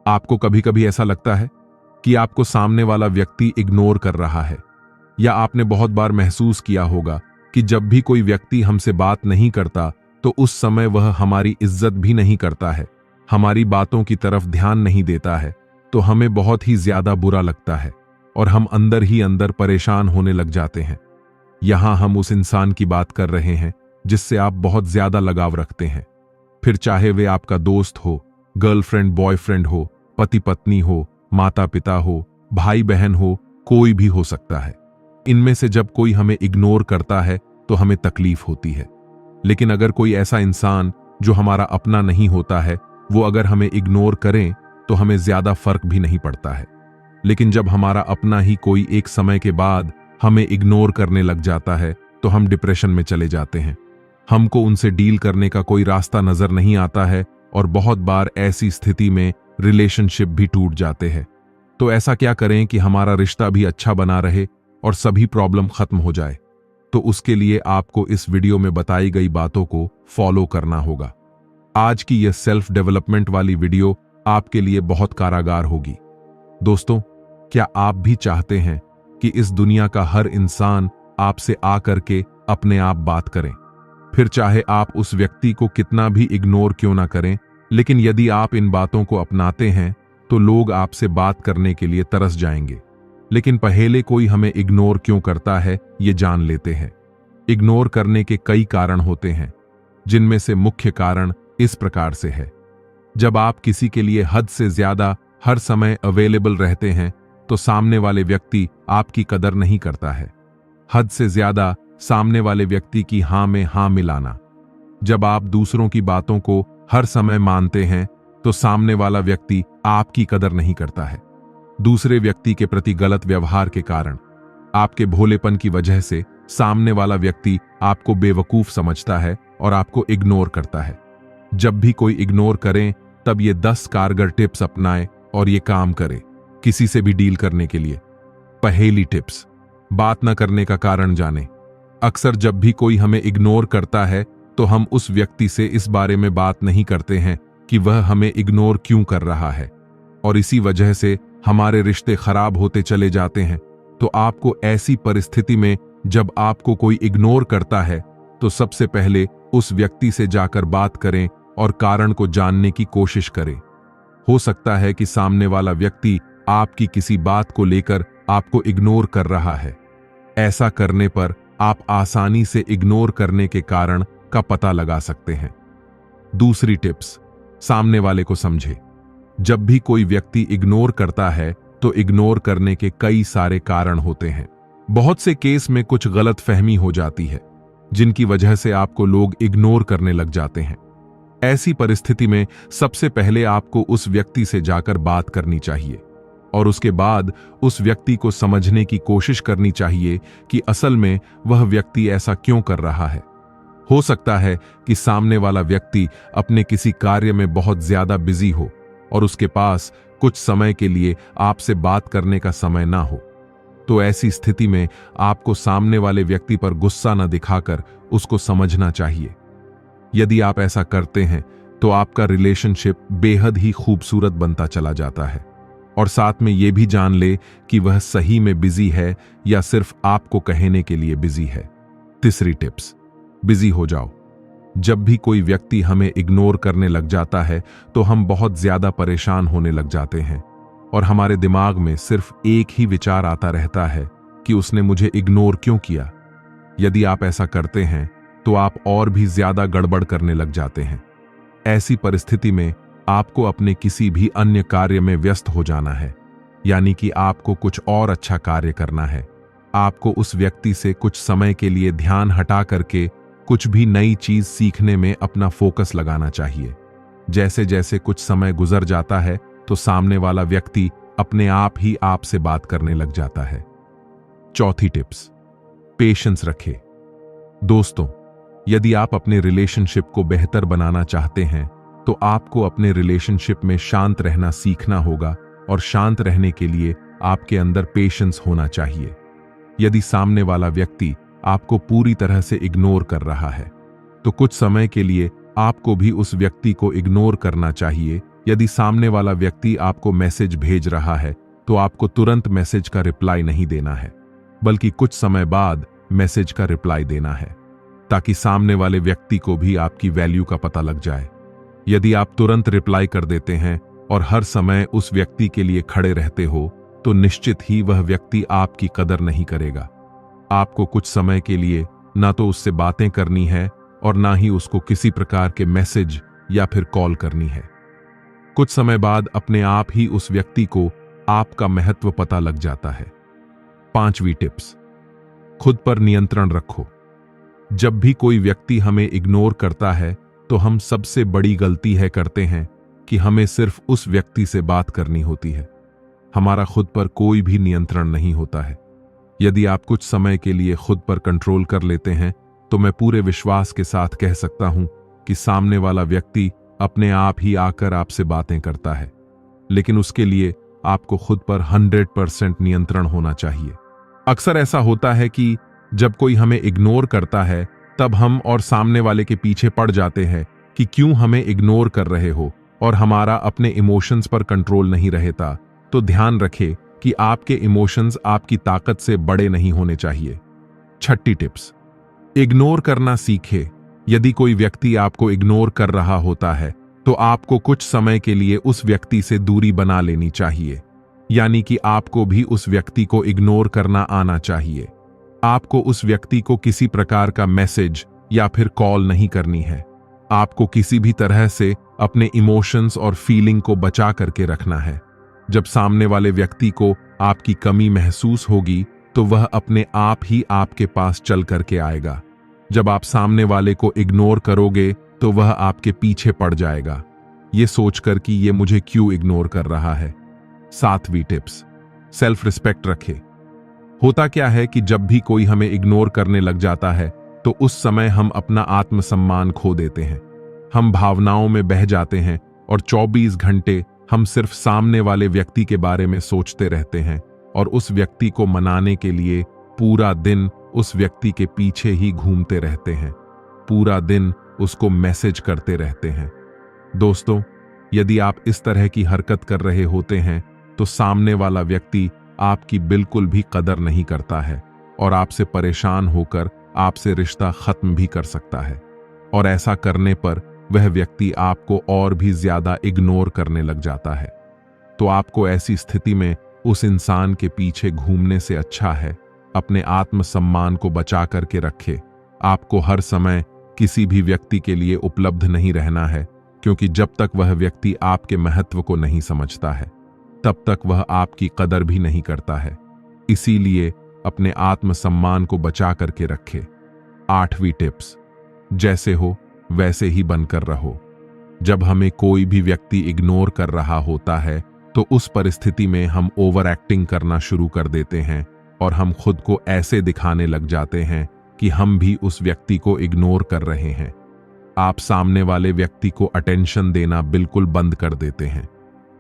आपको कभी कभी ऐसा लगता है कि आपको सामने वाला व्यक्ति इग्नोर कर रहा है, या आपने बहुत बार महसूस किया होगा कि जब भी कोई व्यक्ति हमसे बात नहीं करता तो उस समय वह हमारी इज्जत भी नहीं करता है, हमारी बातों की तरफ ध्यान नहीं देता है, तो हमें बहुत ही ज्यादा बुरा लगता है और हम अंदर ही अंदर परेशान होने लग जाते हैं। यहां हम उस इंसान की बात कर रहे हैं जिससे आप बहुत ज्यादा लगाव रखते हैं, फिर चाहे वे आपका दोस्त हो, गर्लफ्रेंड बॉयफ्रेंड हो, पति पत्नी हो, माता पिता हो, भाई बहन हो, कोई भी हो सकता है। इनमें से जब कोई हमें इग्नोर करता है तो हमें तकलीफ होती है, लेकिन अगर कोई ऐसा इंसान जो हमारा अपना नहीं होता है वो अगर हमें इग्नोर करें तो हमें ज्यादा फर्क भी नहीं पड़ता है। लेकिन जब हमारा अपना ही कोई एक समय के बाद हमें इग्नोर करने लग जाता है तो हम डिप्रेशन में चले जाते हैं। हमको उनसे डील करने का कोई रास्ता नजर नहीं आता है और बहुत बार ऐसी स्थिति में रिलेशनशिप भी टूट जाते हैं। तो ऐसा क्या करें कि हमारा रिश्ता भी अच्छा बना रहे और सभी प्रॉब्लम खत्म हो जाए? तो उसके लिए आपको इस वीडियो में बताई गई बातों को फॉलो करना होगा। आज की यह सेल्फ डेवलपमेंट वाली वीडियो आपके लिए बहुत कारागार होगी। दोस्तों, क्या आप भी चाहते हैं कि इस दुनिया का हर इंसान आपसे आकर के अपने आप बात करें? फिर चाहे आप उस व्यक्ति को कितना भी इग्नोर क्यों ना करें, लेकिन यदि आप इन बातों को अपनाते हैं तो लोग आपसे बात करने के लिए तरस जाएंगे। लेकिन पहले कोई हमें इग्नोर क्यों करता है ये जान लेते हैं। इग्नोर करने के कई कारण होते हैं, जिनमें से मुख्य कारण इस प्रकार से है। जब आप किसी के लिए हद से ज्यादा हर समय अवेलेबल रहते हैं तो सामने वाले व्यक्ति आपकी कदर नहीं करता है। हद से ज्यादा सामने वाले व्यक्ति की हां में हां मिलाना। जब आप दूसरों की बातों को हर समय मानते हैं तो सामने वाला व्यक्ति आपकी कदर नहीं करता है। दूसरे व्यक्ति के प्रति गलत व्यवहार के कारण, आपके भोलेपन की वजह से सामने वाला व्यक्ति आपको बेवकूफ समझता है और आपको इग्नोर करता है। जब भी कोई इग्नोर करें तब ये 10 कारगर टिप्स अपनाएं और ये काम करें किसी से भी डील करने के लिए। पहली टिप्स, बात न करने का कारण जानें। अक्सर जब भी कोई हमें इग्नोर करता है तो हम उस व्यक्ति से इस बारे में बात नहीं करते हैं कि वह हमें इग्नोर क्यों कर रहा है, और इसी वजह से हमारे रिश्ते खराब होते चले जाते हैं। तो आपको ऐसी परिस्थिति में जब आपको कोई इग्नोर करता है तो सबसे पहले उस व्यक्ति से जाकर बात करें और कारण को जानने की कोशिश करें। हो सकता है कि सामने वाला व्यक्ति आपकी किसी बात को लेकर आपको इग्नोर कर रहा है। ऐसा करने पर आप आसानी से इग्नोर करने के कारण का पता लगा सकते हैं। दूसरी टिप्स, सामने वाले को समझे। जब भी कोई व्यक्ति इग्नोर करता है तो इग्नोर करने के कई सारे कारण होते हैं। बहुत से केस में कुछ गलतफहमी हो जाती है जिनकी वजह से आपको लोग इग्नोर करने लग जाते हैं। ऐसी परिस्थिति में सबसे पहले आपको उस व्यक्ति से जाकर बात करनी चाहिए और उसके बाद उस व्यक्ति को समझने की कोशिश करनी चाहिए कि असल में वह व्यक्ति ऐसा क्यों कर रहा है। हो सकता है कि सामने वाला व्यक्ति अपने किसी कार्य में बहुत ज्यादा बिजी हो और उसके पास कुछ समय के लिए आपसे बात करने का समय ना हो। तो ऐसी स्थिति में आपको सामने वाले व्यक्ति पर गुस्सा न दिखाकर उसको समझना चाहिए। यदि आप ऐसा करते हैं तो आपका रिलेशनशिप बेहद ही खूबसूरत बनता चला जाता है, और साथ में यह भी जान ले कि वह सही में बिजी है या सिर्फ आपको कहने के लिए बिजी है। तीसरी टिप्स, बिजी हो जाओ। जब भी कोई व्यक्ति हमें इग्नोर करने लग जाता है तो हम बहुत ज्यादा परेशान होने लग जाते हैं और हमारे दिमाग में सिर्फ एक ही विचार आता रहता है कि उसने मुझे इग्नोर क्यों किया। यदि आप ऐसा करते हैं तो आप और भी ज्यादा गड़बड़ करने लग जाते हैं। ऐसी परिस्थिति में आपको अपने किसी भी अन्य कार्य में व्यस्त हो जाना है, यानी कि आपको कुछ और अच्छा कार्य करना है। आपको उस व्यक्ति से कुछ समय के लिए ध्यान हटा करके कुछ भी नई चीज सीखने में अपना फोकस लगाना चाहिए। जैसे जैसे कुछ समय गुजर जाता है तो सामने वाला व्यक्ति अपने आप ही आपसे बात करने लग जाता है। चौथी टिप्स, पेशेंस रखें। दोस्तों, यदि आप अपने रिलेशनशिप को बेहतर बनाना चाहते हैं तो आपको अपने रिलेशनशिप में शांत रहना सीखना होगा, और शांत रहने के लिए आपके अंदर पेशेंस होना चाहिए। यदि सामने वाला व्यक्ति आपको पूरी तरह से इग्नोर कर रहा है तो कुछ समय के लिए आपको भी उस व्यक्ति को इग्नोर करना चाहिए यदि सामने वाला व्यक्ति आपको मैसेज भेज रहा है तो आपको तुरंत मैसेज का रिप्लाई नहीं देना है, बल्कि कुछ समय बाद मैसेज का रिप्लाई देना है, ताकि सामने वाले व्यक्ति को भी आपकी वैल्यू का पता लग जाए। यदि आप तुरंत रिप्लाई कर देते हैं और हर समय उस व्यक्ति के लिए खड़े रहते हो तो निश्चित ही वह व्यक्ति आपकी कदर नहीं करेगा। आपको कुछ समय के लिए ना तो उससे बातें करनी है और ना ही उसको किसी प्रकार के मैसेज या फिर कॉल करनी है। कुछ समय बाद अपने आप ही उस व्यक्ति को आपका महत्व पता लग जाता है। 5वीं टिप्स, खुद पर नियंत्रण रखो। जब भी कोई व्यक्ति हमें इग्नोर करता है तो हम सबसे बड़ी गलती है करते हैं कि हमें सिर्फ उस व्यक्ति से बात करनी होती है। हमारा खुद पर कोई भी नियंत्रण नहीं होता है। यदि आप कुछ समय के लिए खुद पर कंट्रोल कर लेते हैं तो मैं पूरे विश्वास के साथ कह सकता हूं कि सामने वाला व्यक्ति अपने आप ही आकर आपसे बातें करता है, लेकिन उसके लिए आपको खुद पर 100% नियंत्रण होना चाहिए। अक्सर ऐसा होता है कि जब कोई हमें इग्नोर करता है तब हम और सामने वाले के पीछे पड़ जाते हैं कि क्यों हमें इग्नोर कर रहे हो, और हमारा अपने इमोशंस पर कंट्रोल नहीं रहता। तो ध्यान रखें कि आपके इमोशंस आपकी ताकत से बड़े नहीं होने चाहिए। 6ठी टिप्स, इग्नोर करना सीखे। यदि कोई व्यक्ति आपको इग्नोर कर रहा होता है तो आपको कुछ समय के लिए उस व्यक्ति से दूरी बना लेनी चाहिए, यानी कि आपको भी उस व्यक्ति को इग्नोर करना आना चाहिए। आपको उस व्यक्ति को किसी प्रकार का मैसेज या फिर कॉल नहीं करनी है। आपको किसी भी तरह से अपने इमोशंस और फीलिंग को बचा करके रखना है। जब सामने वाले व्यक्ति को आपकी कमी महसूस होगी तो वह अपने आप ही आपके पास चल करके आएगा। जब आप सामने वाले को इग्नोर करोगे तो वह आपके पीछे पड़ जाएगा, ये सोचकर कि ये मुझे क्यों इग्नोर कर रहा है। 7वीं टिप्स, सेल्फ रिस्पेक्ट रखे। होता क्या है कि जब भी कोई हमें इग्नोर करने लग जाता है तो उस समय हम अपना आत्मसम्मान खो देते हैं। हम भावनाओं में बह जाते हैं और 24 घंटे हम सिर्फ सामने वाले व्यक्ति के बारे में सोचते रहते हैं और उस व्यक्ति को मनाने के लिए पूरा दिन उस व्यक्ति के पीछे ही घूमते रहते हैं, पूरा दिन उसको मैसेज करते रहते हैं। दोस्तों, यदि आप इस तरह की हरकत कर रहे होते हैं तो सामने वाला व्यक्ति आपकी बिल्कुल भी कदर नहीं करता है और आपसे परेशान होकर आपसे रिश्ता खत्म भी कर सकता है, और ऐसा करने पर वह व्यक्ति आपको और भी ज्यादा इग्नोर करने लग जाता है। तो आपको ऐसी स्थिति में उस इंसान के पीछे घूमने से अच्छा है अपने आत्मसम्मान को बचा करके रखे। आपको हर समय किसी भी व्यक्ति के लिए उपलब्ध नहीं रहना है, क्योंकि जब तक वह व्यक्ति आपके महत्व को नहीं समझता है तब तक वह आपकी कदर भी नहीं करता है। इसीलिए अपने आत्मसम्मान को बचा करके रखे। 8वीं टिप्स, जैसे हो वैसे ही बनकर रहो। जब हमें कोई भी व्यक्ति इग्नोर कर रहा होता है तो उस परिस्थिति में हम ओवर एक्टिंग करना शुरू कर देते हैं और हम खुद को ऐसे दिखाने लग जाते हैं कि हम भी उस व्यक्ति को इग्नोर कर रहे हैं। आप सामने वाले व्यक्ति को अटेंशन देना बिल्कुल बंद कर देते हैं,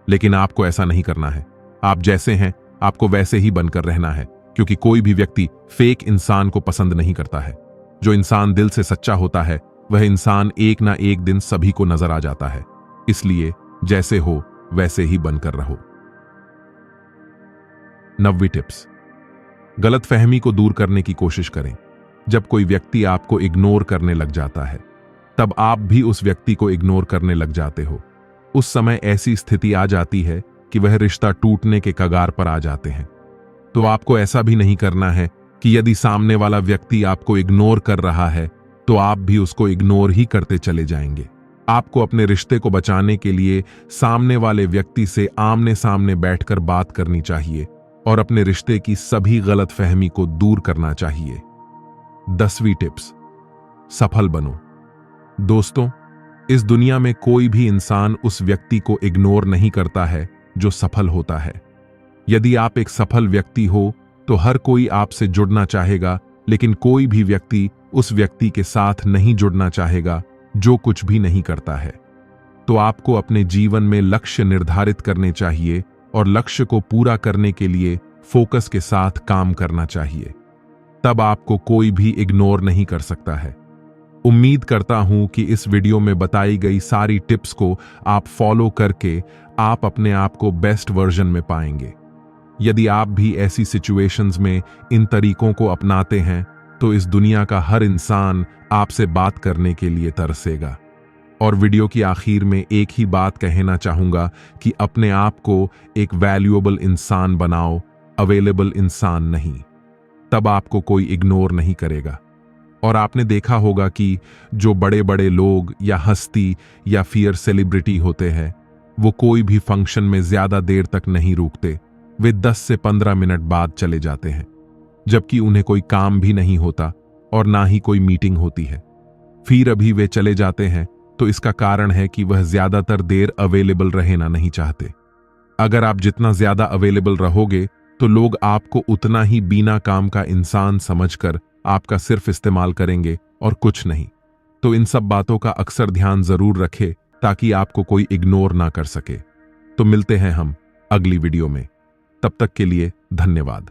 लेकिन आपको ऐसा नहीं करना है। आप जैसे हैं आपको वैसे ही बनकर रहना है, क्योंकि कोई भी व्यक्ति फेक इंसान को पसंद नहीं करता है। जो इंसान दिल से सच्चा होता है वह इंसान एक ना एक दिन सभी को नजर आ जाता है। इसलिए जैसे हो वैसे ही बनकर रहो। 9वीं टिप्स, गलतफहमी को दूर करने की कोशिश करें। जब कोई व्यक्ति आपको इग्नोर करने लग जाता है तब आप भी उस व्यक्ति को इग्नोर करने लग जाते हो। उस समय ऐसी स्थिति आ जाती है कि वह रिश्ता टूटने के कगार पर आ जाते हैं। तो आपको ऐसा भी नहीं करना है कि यदि सामने वाला व्यक्ति आपको इग्नोर कर रहा है तो आप भी उसको इग्नोर ही करते चले जाएंगे। आपको अपने रिश्ते को बचाने के लिए सामने वाले व्यक्ति से आमने सामने बैठकर बात करनी चाहिए और अपने रिश्ते की सभी गलतफहमी को दूर करना चाहिए। 10वीं टिप्स, सफल बनो। दोस्तों, इस दुनिया में कोई भी इंसान उस व्यक्ति को इग्नोर नहीं करता है जो सफल होता है। यदि आप एक सफल व्यक्ति हो तो हर कोई आपसे जुड़ना चाहेगा, लेकिन कोई भी व्यक्ति उस व्यक्ति के साथ नहीं जुड़ना चाहेगा जो कुछ भी नहीं करता है। तो आपको अपने जीवन में लक्ष्य निर्धारित करने चाहिए और लक्ष्य को पूरा करने के लिए फोकस के साथ काम करना चाहिए। तब आपको कोई भी इग्नोर नहीं कर सकता है। उम्मीद करता हूं कि इस वीडियो में बताई गई सारी टिप्स को आप फॉलो करके आप अपने आप को बेस्ट वर्जन में पाएंगे। यदि आप भी ऐसी सिचुएशंस में इन तरीकों को अपनाते हैं तो इस दुनिया का हर इंसान आपसे बात करने के लिए तरसेगा। और वीडियो की आखिर में एक ही बात कहना चाहूंगा कि अपने आप को एक वैल्यूएबल इंसान बनाओ, अवेलेबल इंसान नहीं। तब आपको कोई इग्नोर नहीं करेगा। और आपने देखा होगा कि जो बड़े बड़े लोग या हस्ती या फियर सेलिब्रिटी होते हैं, वो कोई भी फंक्शन में ज्यादा देर तक नहीं रुकते। वे 10 से 15 मिनट बाद चले जाते हैं, जबकि उन्हें कोई काम भी नहीं होता और ना ही कोई मीटिंग होती है। फिर अभी वे चले जाते हैं तो इसका कारण है कि वह ज्यादातर देर अवेलेबल रहना नहीं चाहते। अगर आप जितना ज्यादा अवेलेबल रहोगे तो लोग आपको उतना ही बिना काम का इंसान समझकर आपका सिर्फ इस्तेमाल करेंगे और कुछ नहीं। तो इन सब बातों का अक्सर ध्यान जरूर रखें ताकि आपको कोई इग्नोर ना कर सके। तो मिलते हैं हम अगली वीडियो में। तब तक के लिए धन्यवाद।